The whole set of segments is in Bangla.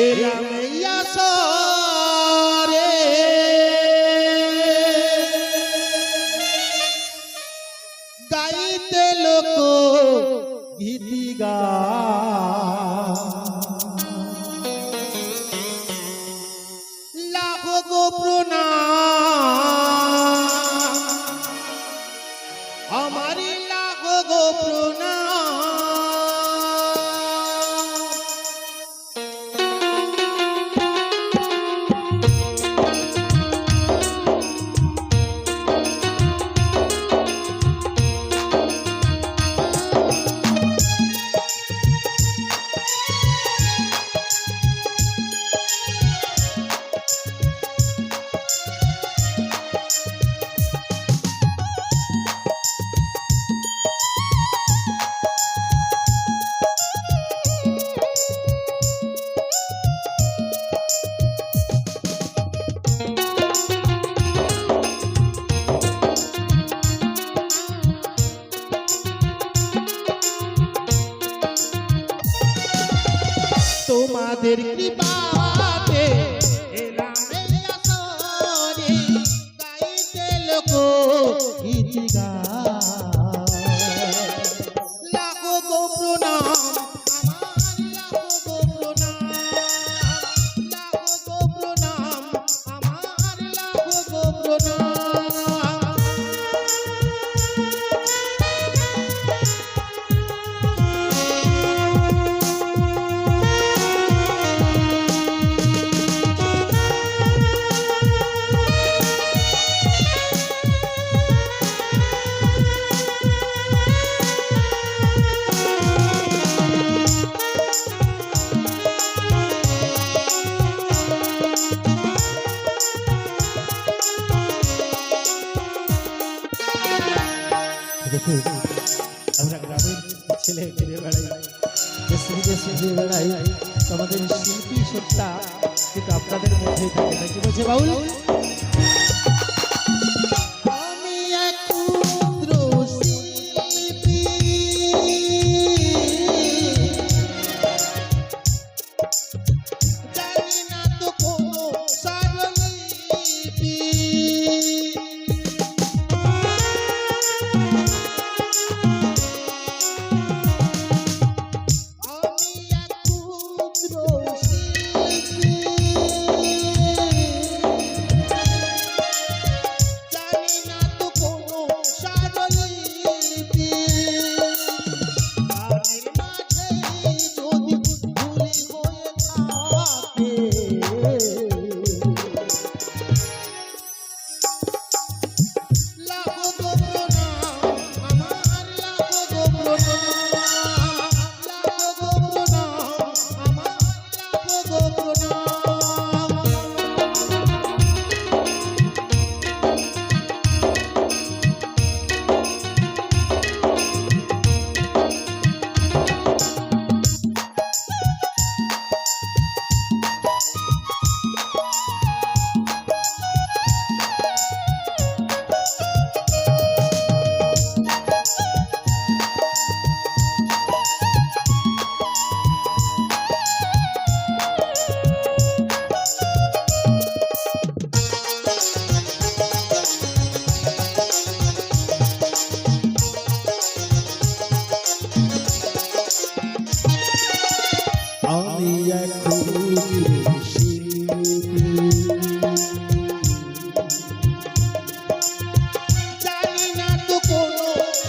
এলাম এই আসরে গাইতে লোক গীতি লাখো গো প্রণাম আমারি লাখো গো প্রণাম। তোমাদের কৃপাতে এলাম এই আসরে গাইতে লোক গীতি লাখো গো প্রণাম আমার লাখো গো প্রণাম লাখো গো প্রণাম আমার লাখো গো প্রণাম। দেখুন আমরা গ্রামের ছেলে ঘুরে বেড়াই, দেশে বিদেশে ঘুরে বেড়াই, আমাদের শিল্পী সত্তা কিন্তু আপনাদের মধ্যেই থাকে না। কি বলছে বাউল? আমি এক ক্ষুদ্র শিল্পী জানি না তো কোনো স্বরলিপি আমি এক ক্ষুদ্র শিল্পী জানি না তো কোনো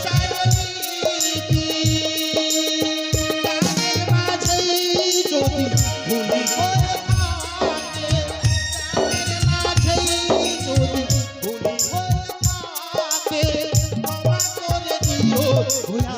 স্বরলিপি গানের মাঝেই যদি ভুলি হয়ে থাকে গানের মাঝেই যদি ভুলি হয়ে থাকে ক্ষমা করে দিও ভোলা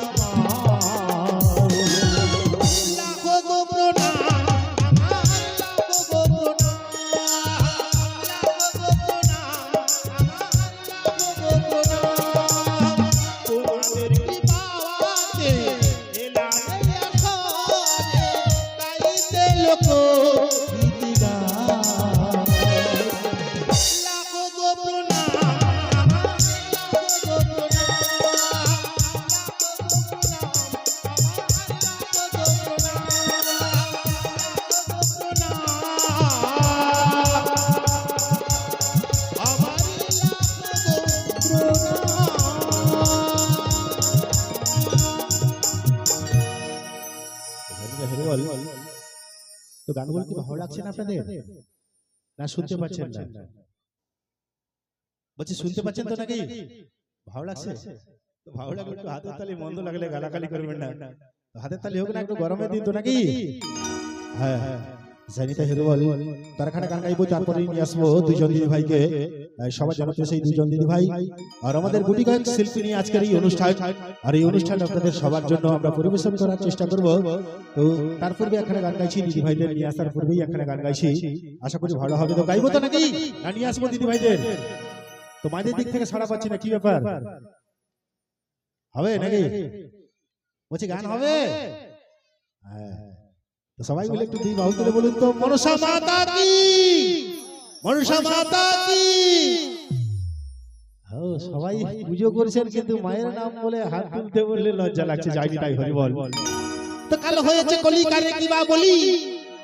গানগুলো কি ভালো লাগছে না আপনাদের? না শুনতে পাচ্ছেন না? বলছি শুনতে পাচ্ছেন তো নাকি? ভালো লাগছে? তো ভালো লাগলে একটু হাতের তালি, মন্দ লাগলে গালাগালি করবেন না। হাতের তালি হোক না, একটু গরমের দিন তো নাকি? হ্যাঁ হ্যাঁ, জানিতে হেরো বল কারখানা গান গাইবো, তারপরেই নিয়ে আসবো দুইজন দিদি ভাইকে। সবার জনপ্রিয় সেই দুইজন দিদি ভাই আর আমাদের গুটি কয়েক শিল্পী নিয়ে আজকের এই অনুষ্ঠান। আর এই অনুষ্ঠান আপনাদের সবার জন্য আমরা পরিবেশন করার চেষ্টা করব। তো তার পূর্বে একখানা গান গাইছি, দিদি ভাইদের নিয়ে আসার পূর্বেই একখানা গান গাইছি, আশা করি ভালো হবে। তো গাইবো তো নাকি? না নিয়ে আসবো দিদি ভাইদের? তো মায়েদের দিক থেকে সাড়া পাচ্ছি না, কি ব্যাপার? হবে নাকি? বলছি গান হবে? হ্যাঁ, তো সবাই মিলে একটু দুই বাহু তুলে বলুন তো, মনসা মাতা কি, মনসা মাতা কি। সবাই পুজো করছেন কিন্তু মায়ের নাম বলে হাত তুলতে বললে লজ্জা লাগছে। যাইনি তাই হরি বল। তো কাল হয়েছে কলিকারে কিবা বলি,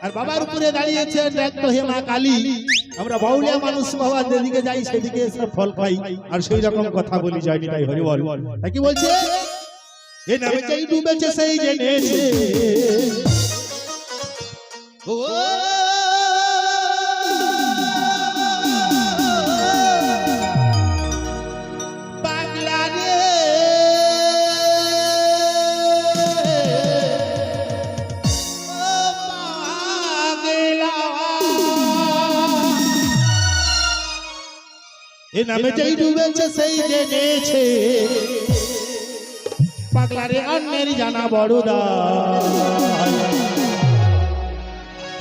আর বাবার উপরে দাঁড়িয়েছে দেখতো হে মা কালী। আমরা বাউলিয়া মানুষ বাবা, যেদিকে যাই সেদিকে সব ফল পাই, আর সেই রকম কথা বলি। যাইনি তাই হরি বল। তাই কি বলছে? এ নামে যেই ডুবেছে সেই জেনেছে, ও পাগলা রে পাগলা, এ নামে যেই ডুবেছে সেই জেনেছে, পাগলা রে অন্যের জানা বড় দায়।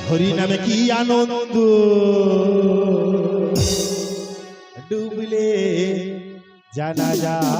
হরি নামে কি আনন্দ, ডুবলে জানা যায়।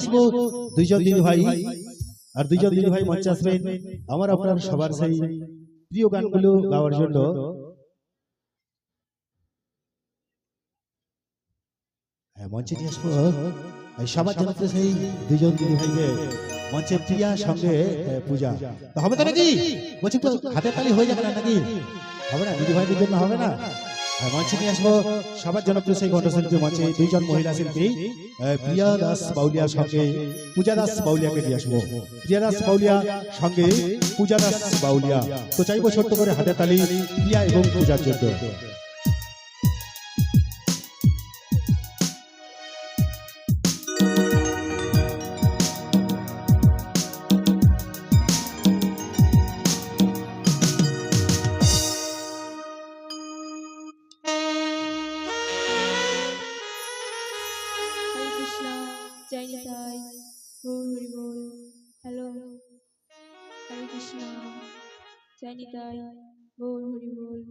আসবো দুইজন দিদি ভাই, আর দুইজন দিদি ভাই মঞ্চে আসবেন আমার আপনার সবার সেই প্রিয় গানগুলো গাওয়ার জন্য। হ্যাঁ, মঞ্চে নিয়ে আসবো সবার জন্য সেই দুইজন দিদি ভাইকে, মঞ্চে প্রিয়া সঙ্গে পূজা। তো হবে তো নাকি? বলছি তো হাতে তালি হয়ে যাবে না নাকি? হবে না? দিদি ভাইদের জন্য হবে না? মঞ্চে নিয়ে আসবো সবার জনপ্রিয় সেই কণ্ঠশিল্পী, মঞ্চে দুইজন মহিলা শিল্পী প্রিয়া দাস বাউলিয়ার সঙ্গে পূজা দাস বাউলিয়াকে নিয়ে আসবো। প্রিয়া দাস বাউলিয়া সঙ্গে পূজা দাস বাউলিয়া। তো চাইবো ছোট্ট করে হাতে তালি প্রিয়া এবং পূজার জন্য। जय निताई बोल हरि बोल। हेलो हरे कृष्णा जय निताई बोल हरि बोल।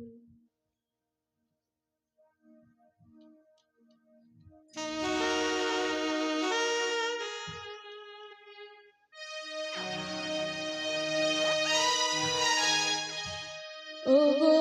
ओ गो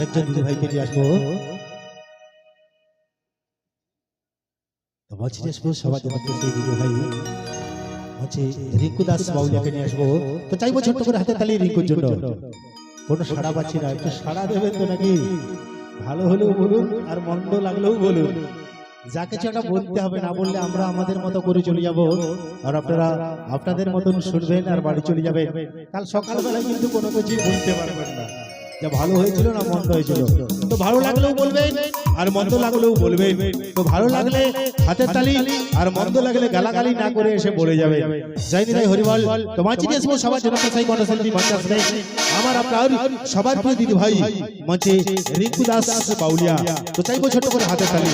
আরেকজন দিদি ভাইকে নিয়ে আসবো। তো বলছি আসবো সবার জন্য সেই দিদি ভাই হচ্ছে রিঙ্কু দাস বাউলিয়াকে নিয়ে আসবো। তো চাইবো ছোট্ট করে হাতে তালি রিঙ্কুর জন্য। কোনো সাড়া পাচ্ছি না, একটু সাড়া দেবেন তো নাকি? ভালো হলেও বলুন আর মন্দ লাগলেও বলুন, যা কিছু একটা বলতে হবে, না বললে আমরা আমাদের মতো করে চলে যাব আর আপনারা আপনাদের মতন শুনবেন আর বাড়ি চলে যাবেন। কাল সকালবেলায় কিন্তু কোনো কিছু বলতে পারবেন না যে ভালো হয়েছিল না মন্দ হয়েছিল। তো ভালো লাগলেও বলবেন আর মন্দ লাগলেও বলবেন। তো ভালো লাগলে হাতের তালি আর মন্দ লাগলে গালাগালি না করে এসে বলে যাবে। জয় নিতাই হরিবল। তো মাঝি দেশ সবার জন্য সাই কণ্ঠশিল্পী মঞ্চে আসবে আমার আপনার সবার প্রিয় দিদি ভাই মঞ্চে রিঙ্কু দাস বাউলিয়া। তো চাইবো ছোট করে হাতের তালি।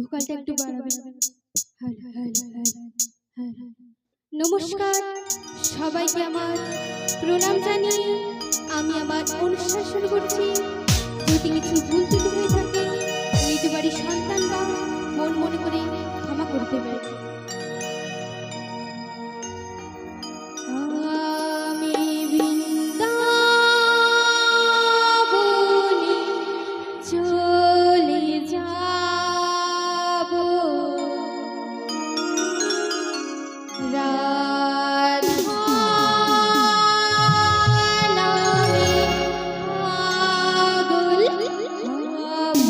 ভোকালটা একটু বাড়াবেন। নমস্কার সবাইকে আমার প্রণাম জানিয়ে আমি আমার অনুষ্ঠান শুরু করছি। যদি কিছু ভুল ত্রুটি হয়ে থাকে নিজ বাড়ির সন্তান বা মন মনে করে ক্ষমা করে দেবেন। আমি বৃন্দাবনে চলে যাব, রাধা নামে পাগল হব।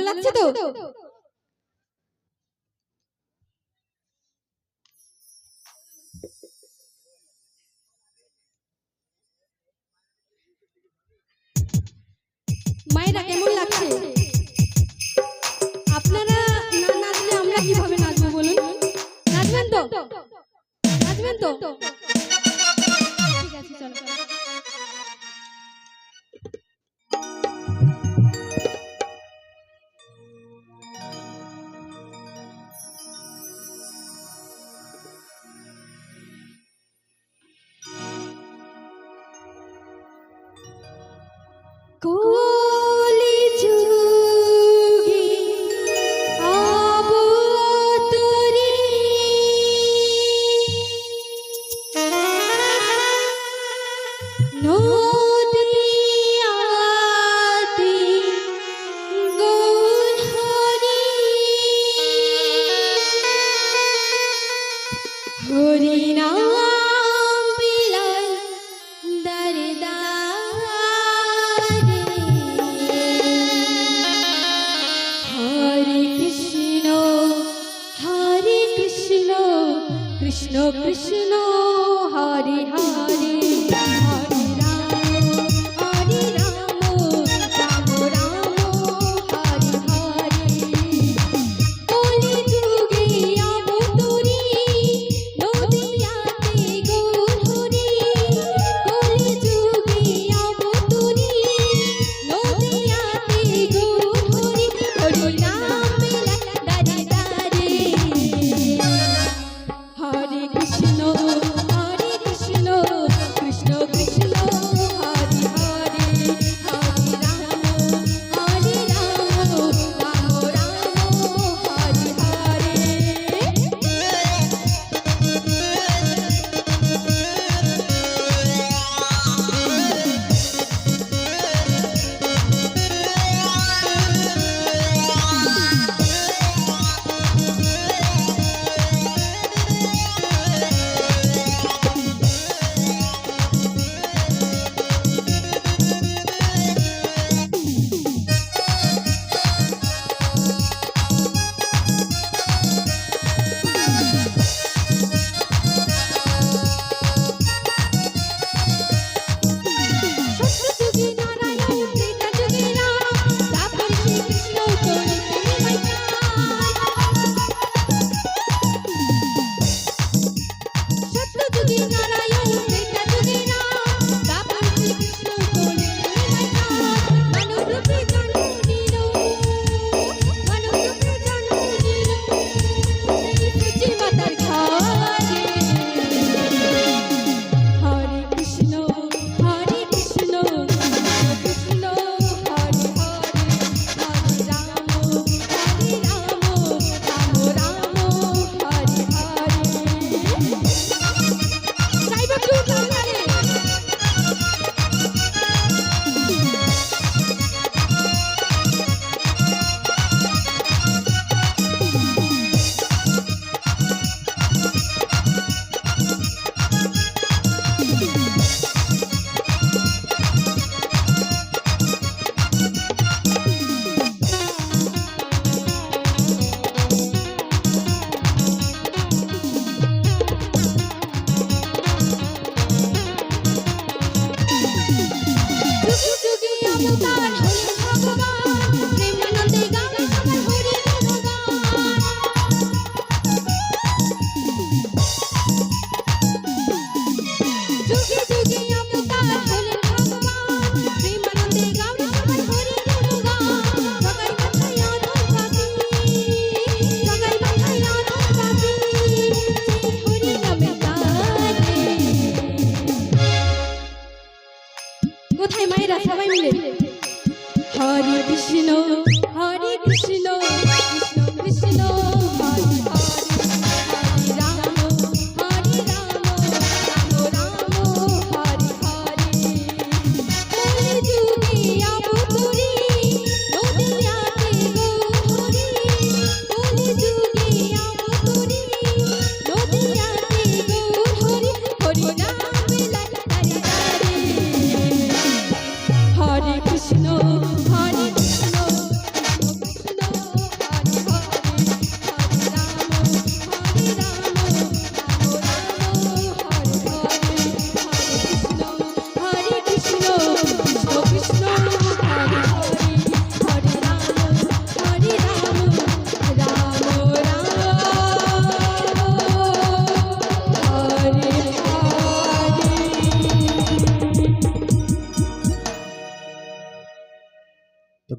লাগছে তো? মায়েরা কেমন লাগছে? আপনারা না নাচলে আমরা কিভাবে নাচবো বলুন? নাচবেন তো? নাচবেন তো? ঠিক আছে, চলো। কলি যুগে আবতরি নদিয়াতে গৌর হরি হরি নাম বিলায় দারে দারে হরে কৃষ্ণ কৃষ্ণ কৃষ্ণ হরে হরে হরে রাম রাম রাম হরে হরে কলি যুগে অবতরি নদিয়াতে গৌর হরি কলি যুগে অবতরি নদিয়াতে গৌর হরি হরি নাম দারে দারে হরে কৃষ্ণ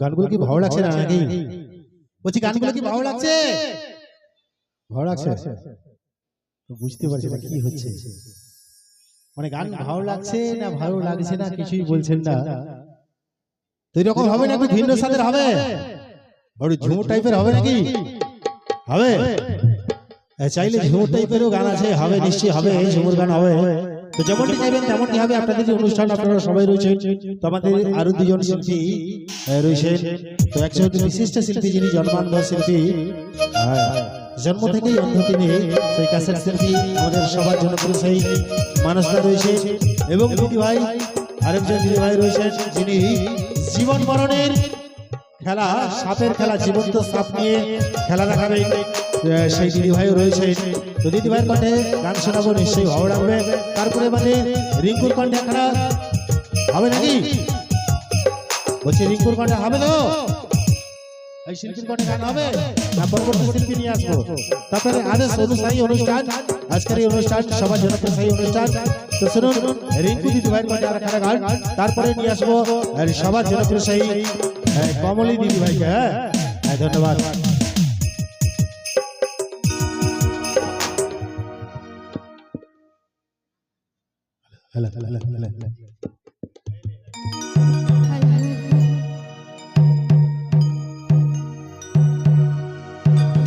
গানগুলো কি ভালো লাগছে না নাকি? বলছি গানগুলো কি ভালো লাগছে? ভালো লাগছে তো বুঝতে পারছি না কি হচ্ছে, মানে গান ভালো লাগছে না ভালো লাগছে না কিছুই বলছেন না। তো এরকম হবে না, একটু ভিন্ন স্বাদের হবে, বড় ঝুমুর টাইপের হবে নাকি? হবে চাইলে ঝুমুর টাইপেরও গান আছে, হবে নিশ্চয়ই হবে, ঝুমুর গান হবে। তো যেমনটি চাইবেন তেমনটি হবে। আপনাদের যে অনুষ্ঠান আপনারা সবাই রয়েছেন, তো আমাদের আরো দুজন শিল্পী রয়েছেন। তো একজন বিশিষ্ট শিল্পী যিনি জন্মান্ধ শিল্পী, জন্ম থেকেই অন্ধ তিনি, সেই ক্যাসেট শিল্পী আমাদের সবার জনপ্রিয় সেই মানুষটা রয়েছে। এবং দিদি ভাই আরেকজন দিদি ভাই রয়েছেন যিনি জীবন মরণের খেলা, সাপের খেলা, জীবন্ত সাপ নিয়ে খেলা দেখাবে, সেই দিদি ভাইও রয়েছে। তো দিদি ভাইয়ের কণ্ঠে গান শোনাবো, নিশ্চয়ই ভালো লাগবে। তারপরে মানে রিঙ্কুর কণ্ঠে একটা হবে নাকি? বলছি রিঙ্কুর কণ্ঠে হবে তো? এই শিল্পীর কণ্ঠে গান হবে না পরবর্তী শিল্পী নিয়ে আসবো? তারপরে আদেশ অনুসারী অনুষ্ঠান, আজকের এই অনুষ্ঠান সবার জনপ্রিয় অনুষ্ঠান। তো শুনুন রিঙ্কু দিদি ভাইয়ের কণ্ঠে আর একটা গান, তারপরে নিয়ে আসবো সবার জনপ্রিয় সেই কমলি দিদি ভাইকে। হ্যাঁ ধন্যবাদ।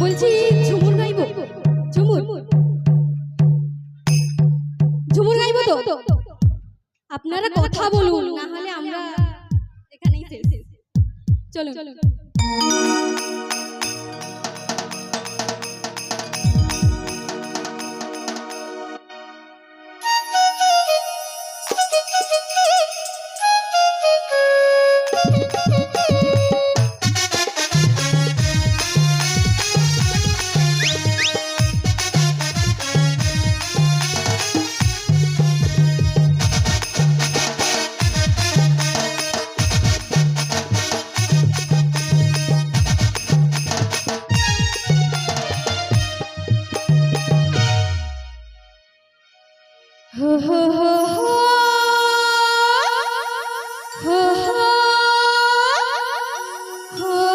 বলছি ঝুমুর গাইবো, ঝুমুর ঝুমুর গাইবো তো? আপনারা কথা বলুন, না হলে আমরা এখানেই শেষ। চলুন ho ho ho ho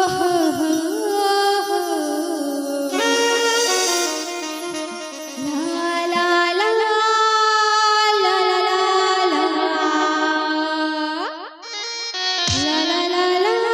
ho ho la la la la la la la la la la la la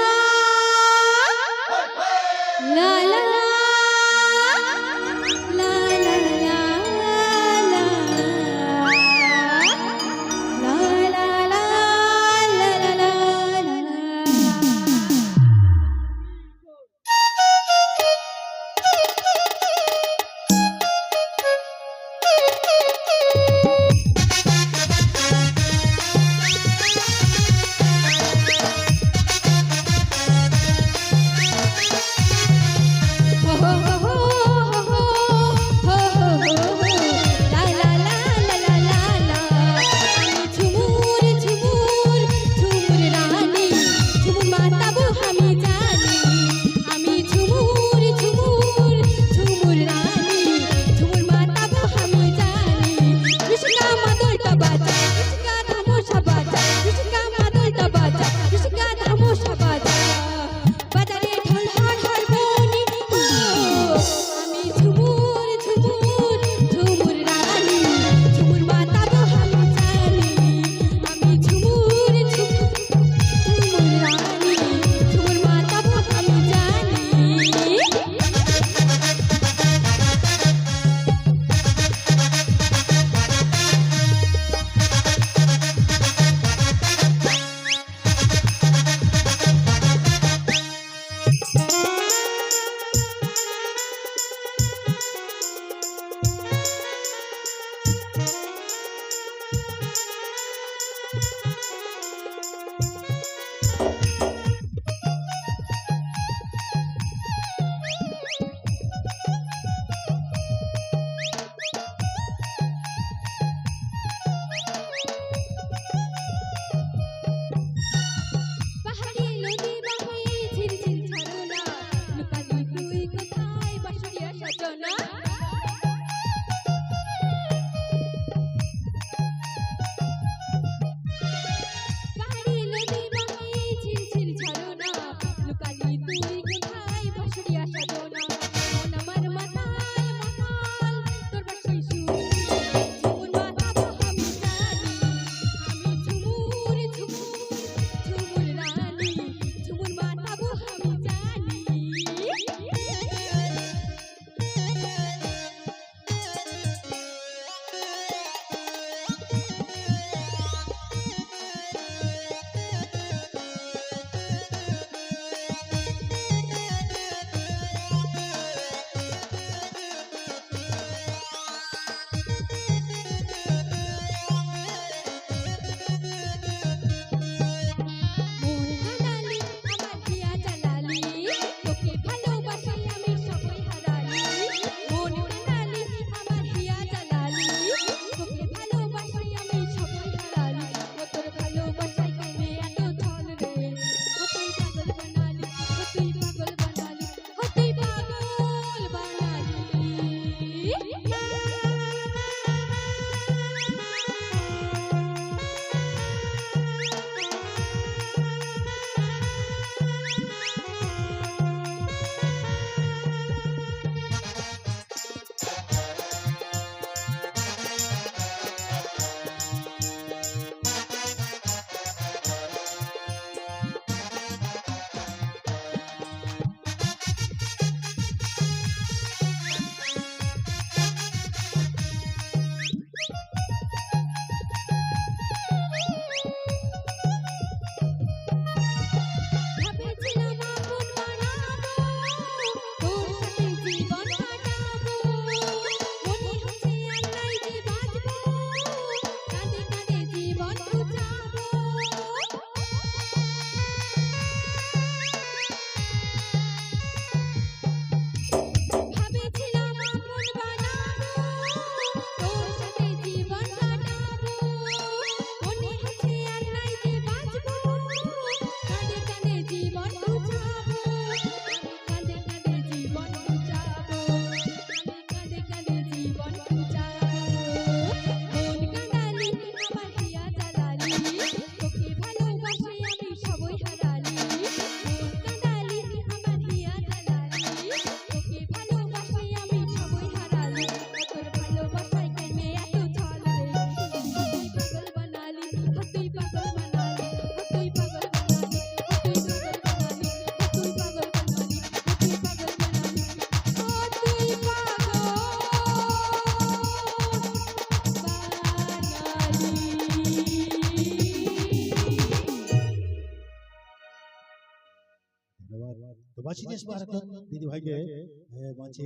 বলছি যে আসবো আর একজন দিদি ভাইকে বলছি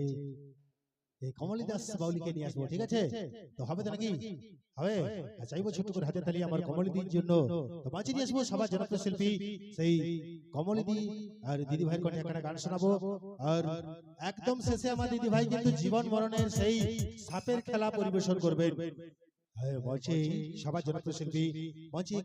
এই কমলি দাস বাউলিকে নিয়ে আসবো, ঠিক আছে? তো হবে তো নাকি? হবে? আর চাইবো ছোট্ট করে হাতের তালি আমার কমলি দিদির জন্য। তো বলছি নিয়ে আসবো সবার জনপ্রিয় শিল্পী সেই কমলি দি আর দিদি ভাইয়ের কণ্ঠে একটা গান শোনাবো। আর একদম শেষে আমার দিদি ভাই কিন্তু জীবন মরণের সেই সাপের খেলা পরিবেশন করবেন। বলছি সবার জনপ্রিয় শিল্পী বলছি